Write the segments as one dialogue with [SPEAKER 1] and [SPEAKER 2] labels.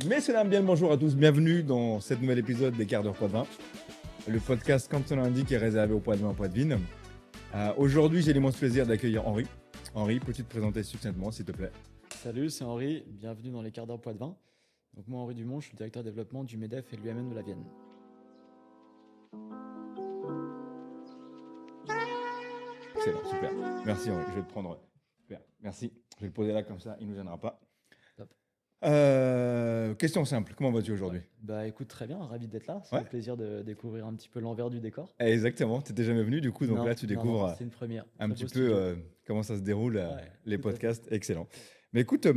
[SPEAKER 1] Messieurs, dames, bien le bonjour à tous. Bienvenue dans cet nouvel épisode des Quarts d'heure Poids de Vin. Le podcast, comme son nom l'indique, est réservé au poids de vin, au poids de vin. Aujourd'hui, j'ai l'immense plaisir d'accueillir Henri. Henri, peux-tu te présenter succinctement, s'il te plaît?
[SPEAKER 2] Salut, c'est Henri. Bienvenue dans les Quarts d'heure Poids de Vin. Donc moi, Henri Dumont, je suis le directeur développement du MEDEF et de l'UMN de la Vienne.
[SPEAKER 1] Excellent, super. Merci Henri, je vais te prendre. Super, merci. Je vais le poser là comme ça, il ne nous gênera pas.
[SPEAKER 2] Top.
[SPEAKER 1] Question simple, comment vas-tu aujourd'hui?
[SPEAKER 2] Bah écoute, très bien, ravi d'être là. Ça
[SPEAKER 1] Ouais.
[SPEAKER 2] fait plaisir de découvrir un petit peu l'envers du décor.
[SPEAKER 1] Exactement, tu n'étais jamais venu du coup, donc
[SPEAKER 2] Non,
[SPEAKER 1] là tu
[SPEAKER 2] non,
[SPEAKER 1] découvres
[SPEAKER 2] c'est une première.
[SPEAKER 1] un
[SPEAKER 2] Très
[SPEAKER 1] petit
[SPEAKER 2] beau
[SPEAKER 1] peu
[SPEAKER 2] studio.
[SPEAKER 1] comment ça se déroule,
[SPEAKER 2] Ouais,
[SPEAKER 1] les
[SPEAKER 2] tout à fait.
[SPEAKER 1] podcasts. Excellent. Mais écoute,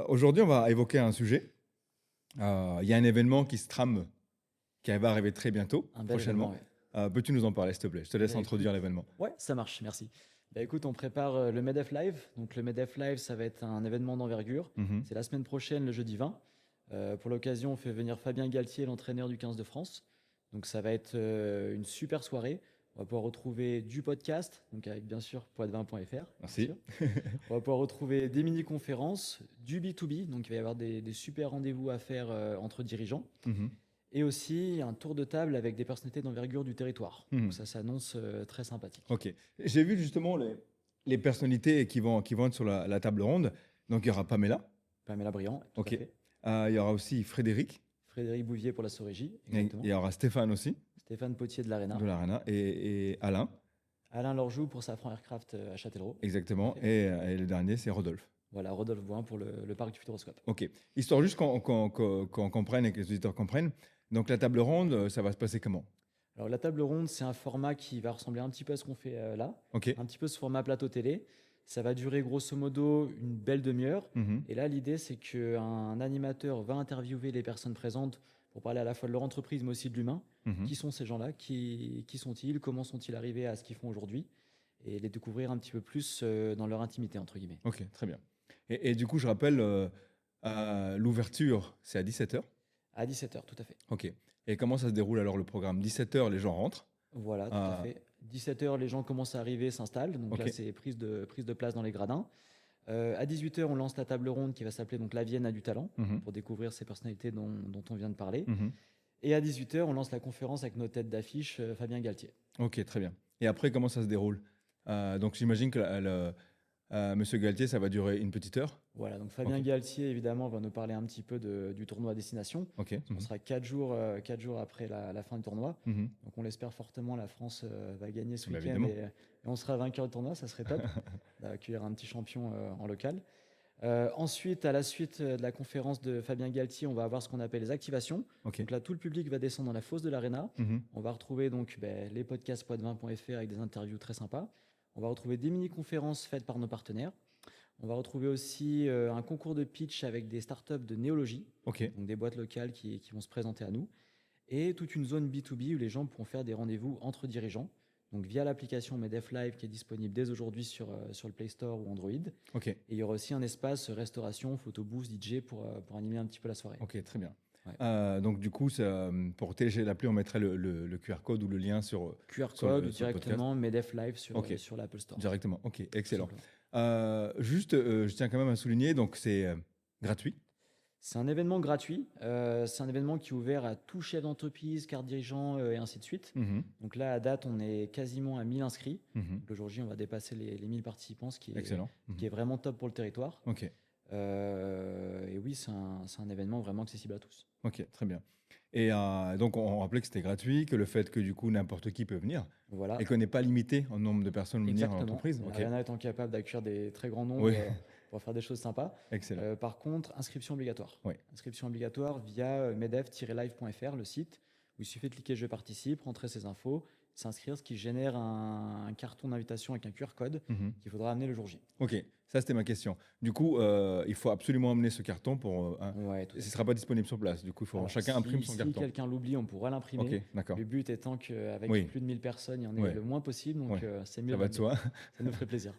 [SPEAKER 1] aujourd'hui on va évoquer un sujet. Il y a un événement qui se trame, qui va arriver très bientôt,
[SPEAKER 2] Un bel
[SPEAKER 1] prochainement.
[SPEAKER 2] événement,
[SPEAKER 1] Peux-tu nous en parler, s'il te plaît? Je te laisse
[SPEAKER 2] Bah,
[SPEAKER 1] introduire l'événement.
[SPEAKER 2] Ouais, ça marche, merci. Bah écoute, on prépare le MEDEF Live. Donc le MEDEF Live, ça va être un événement d'envergure.
[SPEAKER 1] Mhm.
[SPEAKER 2] C'est la semaine prochaine, le jeudi 20. Pour l'occasion, on fait venir Fabien Galtier, l'entraîneur du 15 de France. Donc ça va être une super soirée. On va pouvoir retrouver du podcast, donc avec bien sûr poidsdevin.fr.
[SPEAKER 1] Merci.
[SPEAKER 2] On va pouvoir retrouver des mini-conférences, du B2B, donc il va y avoir des super rendez-vous à faire entre dirigeants.
[SPEAKER 1] Mhm.
[SPEAKER 2] Et aussi un tour de table avec des personnalités d'envergure du territoire.
[SPEAKER 1] Mhm.
[SPEAKER 2] Donc ça s'annonce très sympathique.
[SPEAKER 1] Ok. J'ai vu justement les personnalités qui vont être sur la table ronde. Donc il y aura Pamela.
[SPEAKER 2] Pamela Briand, tout
[SPEAKER 1] Ok.
[SPEAKER 2] à fait.
[SPEAKER 1] Il y aura aussi Frédéric.
[SPEAKER 2] Frédéric Bouvier pour la Sorégie,
[SPEAKER 1] Et
[SPEAKER 2] exactement.
[SPEAKER 1] il y aura Stéphane aussi,
[SPEAKER 2] Stéphane Potier de l'Arena.
[SPEAKER 1] de l'Arena. Et Alain,
[SPEAKER 2] Alain Lorjou pour Safran Aircraft à Châtellerault.
[SPEAKER 1] exactement.
[SPEAKER 2] Tout à fait.
[SPEAKER 1] Et le dernier, c'est Rodolphe.
[SPEAKER 2] Voilà, Rodolphe Bouin pour le parc du Futuroscope.
[SPEAKER 1] Ok. Histoire juste qu'on comprenne et que les auditeurs comprennent. Donc la table ronde, ça va se passer comment?
[SPEAKER 2] Alors la table ronde, c'est un format qui va ressembler un petit peu à ce qu'on fait là.
[SPEAKER 1] Ok.
[SPEAKER 2] Un petit peu ce format plateau télé. Ça va durer grosso modo une belle demi-heure.
[SPEAKER 1] Mhm.
[SPEAKER 2] Et là, l'idée, c'est qu'un animateur va interviewer les personnes présentes pour parler à la fois de leur entreprise, mais aussi de l'humain.
[SPEAKER 1] Mhm.
[SPEAKER 2] Qui sont ces gens-là? Qui sont-ils? Comment sont-ils arrivés à ce qu'ils font aujourd'hui? Et les découvrir un petit peu plus dans leur intimité, entre guillemets.
[SPEAKER 1] Ok, très bien. Et du coup, je rappelle, l'ouverture, c'est à 17h.
[SPEAKER 2] À 17h, tout à fait.
[SPEAKER 1] Ok. Et comment ça se déroule alors le programme? 17h, les gens rentrent.
[SPEAKER 2] Voilà, tout à fait. 17h, les gens commencent à arriver, s'installent. Donc
[SPEAKER 1] Ok.
[SPEAKER 2] là, c'est prise de place dans les gradins. À 18h, on lance la table ronde qui va s'appeler donc La Vienne a du talent,
[SPEAKER 1] Mhm.
[SPEAKER 2] pour découvrir ces personnalités dont on vient de parler.
[SPEAKER 1] Mhm.
[SPEAKER 2] Et à 18h, on lance la conférence avec nos têtes d'affiche, Fabien Galtier.
[SPEAKER 1] Ok, très bien. Et après, comment ça se déroule? Donc, j'imagine que Monsieur Galtier, ça va durer une petite heure.
[SPEAKER 2] Voilà, donc Fabien
[SPEAKER 1] Ok.
[SPEAKER 2] Galtier, évidemment, va nous parler un petit peu du tournoi à destination.
[SPEAKER 1] Ok.
[SPEAKER 2] On sera 4 jours après la fin du tournoi.
[SPEAKER 1] Mhm.
[SPEAKER 2] Donc on l'espère fortement, la France va gagner ce
[SPEAKER 1] Bah,
[SPEAKER 2] week-end
[SPEAKER 1] évidemment.
[SPEAKER 2] et on sera vainqueur du tournoi, ça serait top d'accueillir un petit champion en local. Ensuite, à la suite de la conférence de Fabien Galtier, on va avoir ce qu'on appelle les activations.
[SPEAKER 1] Ok.
[SPEAKER 2] Donc là, tout le public va descendre dans la fosse de l'Arena.
[SPEAKER 1] Mhm.
[SPEAKER 2] On va retrouver donc les podcasts poidsdevin.fr avec des interviews très sympas. On va retrouver des mini-conférences faites par nos partenaires. On va retrouver aussi un concours de pitch avec des startups de néologie,
[SPEAKER 1] Ok.
[SPEAKER 2] donc des boîtes locales qui vont se présenter à nous. Et toute une zone B2B où les gens pourront faire des rendez-vous entre dirigeants, donc via l'application MEDEF Live qui est disponible dès aujourd'hui sur le Play Store ou Android.
[SPEAKER 1] Ok.
[SPEAKER 2] Et il y aura aussi un espace restauration, photobooth, DJ pour animer un petit peu la soirée.
[SPEAKER 1] Ok, très bien.
[SPEAKER 2] Ouais.
[SPEAKER 1] Donc, du coup, pour télécharger l'appli, on mettrait le QR code ou le lien sur
[SPEAKER 2] QR
[SPEAKER 1] sur
[SPEAKER 2] code
[SPEAKER 1] le-
[SPEAKER 2] ou
[SPEAKER 1] sur le
[SPEAKER 2] directement MEDEF Live sur,
[SPEAKER 1] Ok.
[SPEAKER 2] sur l'Apple Store.
[SPEAKER 1] directement. Ok, excellent.
[SPEAKER 2] Tout simplement.
[SPEAKER 1] Juste, je tiens quand même à souligner, donc c'est gratuit.
[SPEAKER 2] C'est un événement gratuit. C'est un événement qui est ouvert à tout chef d'entreprise, carte dirigeant et ainsi de suite.
[SPEAKER 1] Mhm.
[SPEAKER 2] Donc là, à date, on est quasiment à 1000 inscrits.
[SPEAKER 1] Mhm.
[SPEAKER 2] Le jour J, on va dépasser les 1000 participants, ce qui
[SPEAKER 1] Excellent.
[SPEAKER 2] est vraiment top pour le territoire.
[SPEAKER 1] Ok.
[SPEAKER 2] Et oui, c'est un événement vraiment accessible à tous.
[SPEAKER 1] Ok, très bien. Et donc, on rappelait que c'était gratuit, que le fait que du coup, n'importe qui peut venir
[SPEAKER 2] Voilà.
[SPEAKER 1] et qu'on n'est pas limité en nombre de personnes venir à
[SPEAKER 2] Exactement.
[SPEAKER 1] l'entreprise. Ok,
[SPEAKER 2] L'Arena étant capable d'accueillir des très grands nombres
[SPEAKER 1] Oui.
[SPEAKER 2] pour faire des choses sympas.
[SPEAKER 1] excellent.
[SPEAKER 2] Par contre, inscription obligatoire.
[SPEAKER 1] Oui.
[SPEAKER 2] Inscription obligatoire via medef-live.fr, le site, où il suffit de cliquer Je participe, rentrer ses infos, s'inscrire, ce qui génère un carton d'invitation avec un QR code
[SPEAKER 1] Mhm.
[SPEAKER 2] qu'il faudra amener le jour J.
[SPEAKER 1] Ok, ça c'était ma question. Du coup, il faut absolument amener ce carton pour.
[SPEAKER 2] Ouais, tout à
[SPEAKER 1] Ce ne
[SPEAKER 2] fait.
[SPEAKER 1] sera pas disponible sur place. Du coup,
[SPEAKER 2] Alors,
[SPEAKER 1] chacun imprime son
[SPEAKER 2] si
[SPEAKER 1] carton.
[SPEAKER 2] quelqu'un l'oublie, on pourra l'imprimer.
[SPEAKER 1] Ok, d'accord.
[SPEAKER 2] Le but étant qu'avec
[SPEAKER 1] Oui.
[SPEAKER 2] plus de 1000 personnes, il y en ait
[SPEAKER 1] Ouais.
[SPEAKER 2] le moins possible. Donc,
[SPEAKER 1] Ouais.
[SPEAKER 2] c'est mieux.
[SPEAKER 1] Ça va de soi.
[SPEAKER 2] Ça nous ferait plaisir.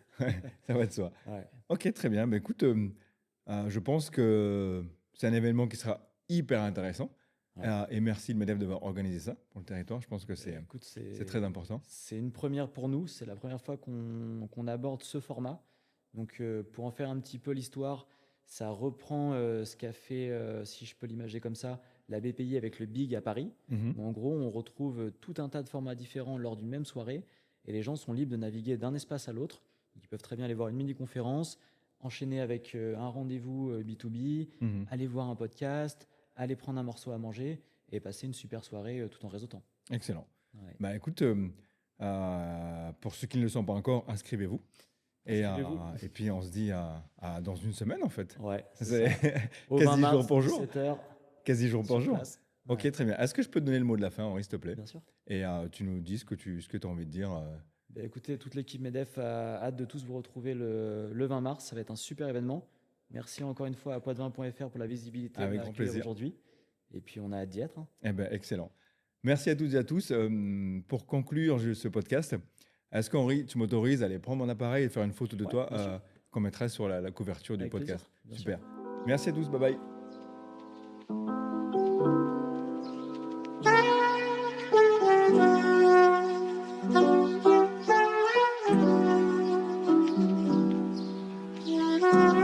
[SPEAKER 1] Ça va de soi.
[SPEAKER 2] Ouais.
[SPEAKER 1] Ok, très bien. Bah, écoute, je pense que c'est un événement qui sera hyper intéressant.
[SPEAKER 2] Ouais.
[SPEAKER 1] Et merci le MEDEF d'avoir organisé ça pour le territoire. Je pense que c'est
[SPEAKER 2] Écoute,
[SPEAKER 1] très important.
[SPEAKER 2] c'est une première pour nous. C'est la première fois qu'on aborde ce format. Donc, pour en faire un petit peu l'histoire, Ça reprend ce qu'a fait, si je peux l'imager comme ça, la BPI avec le Big à Paris.
[SPEAKER 1] Mhm.
[SPEAKER 2] En gros, on retrouve tout un tas de formats différents lors d'une même soirée et les gens sont libres de naviguer d'un espace à l'autre. Ils peuvent très bien aller voir une mini-conférence, enchaîner avec un rendez-vous B2B,
[SPEAKER 1] Mhm.
[SPEAKER 2] aller voir un podcast, aller prendre un morceau à manger et passer une super soirée tout en réseautant.
[SPEAKER 1] Excellent.
[SPEAKER 2] Ouais.
[SPEAKER 1] Bah écoute, pour ceux qui ne le sont pas encore, inscrivez-vous.
[SPEAKER 2] Inscrivez-vous.
[SPEAKER 1] Et puis on se dit à dans une semaine en fait.
[SPEAKER 2] Ouais, c'est
[SPEAKER 1] C'est
[SPEAKER 2] ça. Au 20
[SPEAKER 1] quasi jour
[SPEAKER 2] mars,
[SPEAKER 1] pour jour.
[SPEAKER 2] 17h,
[SPEAKER 1] Quasi jour pour
[SPEAKER 2] sur
[SPEAKER 1] jour.
[SPEAKER 2] place.
[SPEAKER 1] Ok,
[SPEAKER 2] Ouais,
[SPEAKER 1] très bien. Est-ce que je peux te donner le mot de la fin, Henri, s'il te plaît?
[SPEAKER 2] bien sûr.
[SPEAKER 1] Et tu nous dis ce que tu as envie de dire.
[SPEAKER 2] Bah, écoutez, toute l'équipe MEDEF a hâte de tous vous retrouver le 20 mars. Ça va être un super événement. Merci encore une fois à poitvin.fr pour la visibilité
[SPEAKER 1] Avec
[SPEAKER 2] de
[SPEAKER 1] grand
[SPEAKER 2] l'accueillir
[SPEAKER 1] plaisir.
[SPEAKER 2] aujourd'hui. Et puis on a hâte d'y être. Hein.
[SPEAKER 1] Eh ben, excellent. Merci à toutes et à tous. Pour conclure ce podcast, est-ce qu'Henri, tu m'autorises à aller prendre mon appareil et faire une photo de
[SPEAKER 2] Ouais,
[SPEAKER 1] toi
[SPEAKER 2] bien sûr.
[SPEAKER 1] qu'on mettrait sur la couverture du
[SPEAKER 2] Avec
[SPEAKER 1] podcast?
[SPEAKER 2] plaisir, bien
[SPEAKER 1] Super. Merci à tous. Bye bye.
[SPEAKER 3] Thank you.